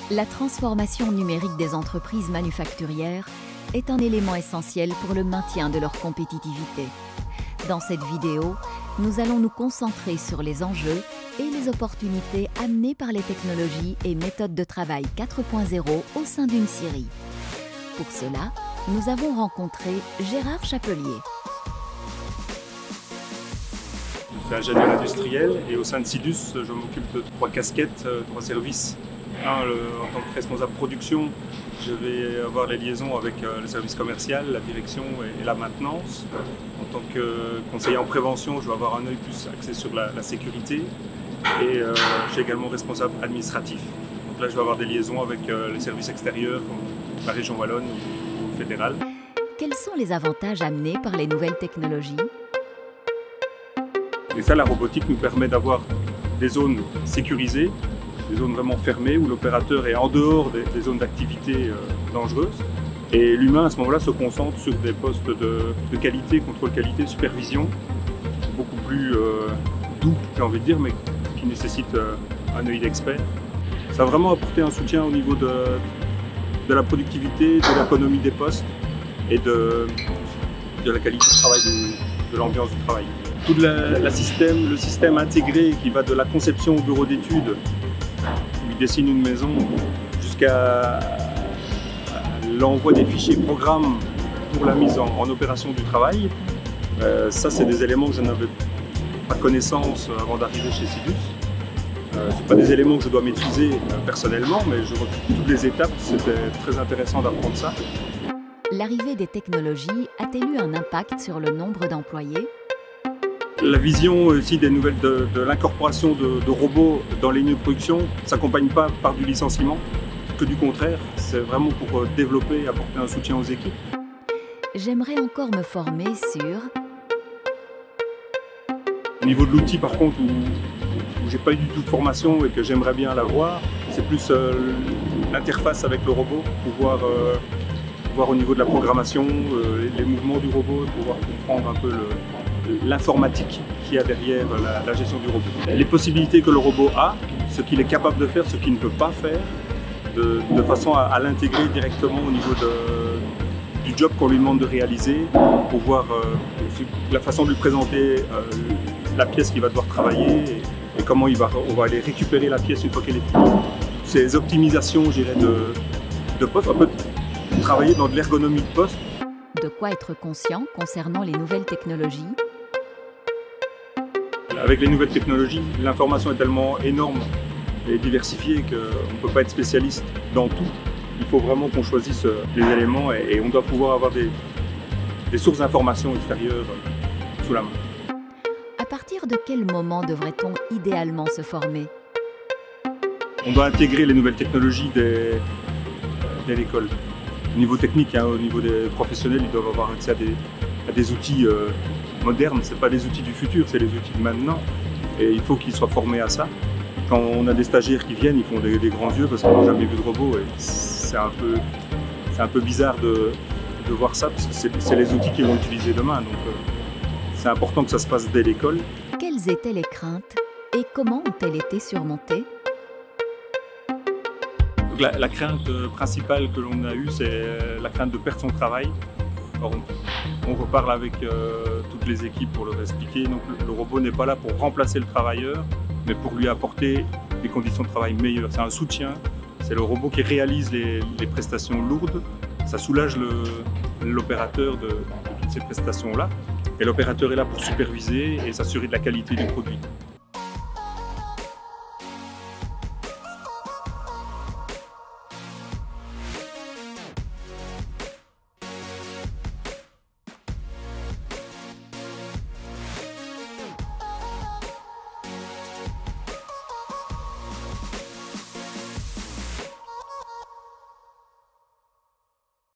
La transformation numérique des entreprises manufacturières est un élément essentiel pour le maintien de leur compétitivité. Dans cette vidéo, nous allons nous concentrer sur les enjeux et les opportunités amenées par les technologies et méthodes de travail 4.0 au sein d'une scierie. Pour cela, nous avons rencontré Gérard Chapelier. Je suis ingénieur industriel et au sein de Sidus, je m'occupe de 3 casquettes, 3 services. En tant que responsable production, je vais avoir les liaisons avec le service commercial, la direction et la maintenance. En tant que conseiller en prévention, je vais avoir un œil plus axé sur la sécurité. Et je suis également responsable administratif. Donc là, je vais avoir des liaisons avec les services extérieurs, comme la région wallonne ou fédérale. Quels sont les avantages amenés par les nouvelles technologies? Et ça, la robotique nous permet d'avoir des zones sécurisées, des zones vraiment fermées où l'opérateur est en dehors des zones d'activité dangereuses. Et l'humain, à ce moment-là, se concentre sur des postes de qualité, contrôle qualité, supervision, beaucoup plus doux, j'ai envie de dire, mais qui nécessitent un œil d'expert. Ça a vraiment apporté un soutien au niveau de la productivité, de l'économie des postes et de la qualité de travail, de l'ambiance du travail. Tout le système intégré qui va de la conception au bureau d'études, où il dessine une maison, jusqu'à l'envoi des fichiers programmes pour la mise en opération du travail. Ça, c'est des éléments que je n'avais pas connaissance avant d'arriver chez Sidus. Ce ne sont pas des éléments que je dois maîtriser personnellement, mais je retrouve toutes les étapes. C'était très intéressant d'apprendre ça. L'arrivée des technologies a-t-elle eu un impact sur le nombre d'employés? La vision aussi des nouvelles de l'incorporation de robots dans les lignes de production ne s'accompagne pas par du licenciement, que du contraire. C'est vraiment pour développer et apporter un soutien aux équipes. J'aimerais encore me former sur... Au niveau de l'outil, par contre, où j'ai pas eu du tout de formation et que j'aimerais bien l'avoir, c'est plus l'interface avec le robot, pouvoir voir au niveau de la programmation, les mouvements du robot, pouvoir comprendre un peu l'informatique qu'il y a derrière la gestion du robot. Les possibilités que le robot a, ce qu'il est capable de faire, ce qu'il ne peut pas faire, de façon à l'intégrer directement au niveau du job qu'on lui demande de réaliser, pour voir la façon de lui présenter la pièce qu'il va devoir travailler et comment on va aller récupérer la pièce une fois qu'elle est finie. Ces optimisations, je dirais, de poste, on peut travailler dans de l'ergonomie de poste. De quoi être conscient concernant les nouvelles technologies? Avec les nouvelles technologies, l'information est tellement énorme et diversifiée qu'on ne peut pas être spécialiste dans tout. Il faut vraiment qu'on choisisse les éléments et on doit pouvoir avoir des sources d'informations extérieures sous la main. À partir de quel moment devrait-on idéalement se former? On doit intégrer les nouvelles technologies dès l'école. Au niveau technique, au niveau des professionnels, ils doivent avoir accès à des outils modernes. Ce n'est pas des outils du futur, c'est les outils de maintenant. Et il faut qu'ils soient formés à ça. Quand on a des stagiaires qui viennent, ils font des grands yeux parce qu'ils n'ont jamais vu de robot. Et c'est un peu bizarre de voir ça parce que c'est les outils qu'ils vont utiliser demain. Donc c'est important que ça se passe dès l'école. Quelles étaient les craintes et comment ont-elles été surmontées? La crainte principale que l'on a eue, c'est la crainte de perdre son travail. Alors, on reparle avec toutes les équipes pour leur expliquer. Donc, le robot n'est pas là pour remplacer le travailleur, mais pour lui apporter des conditions de travail meilleures. C'est un soutien, c'est le robot qui réalise les prestations lourdes. Ça soulage l'opérateur de toutes ces prestations-là. Et l'opérateur est là pour superviser et s'assurer de la qualité du produit.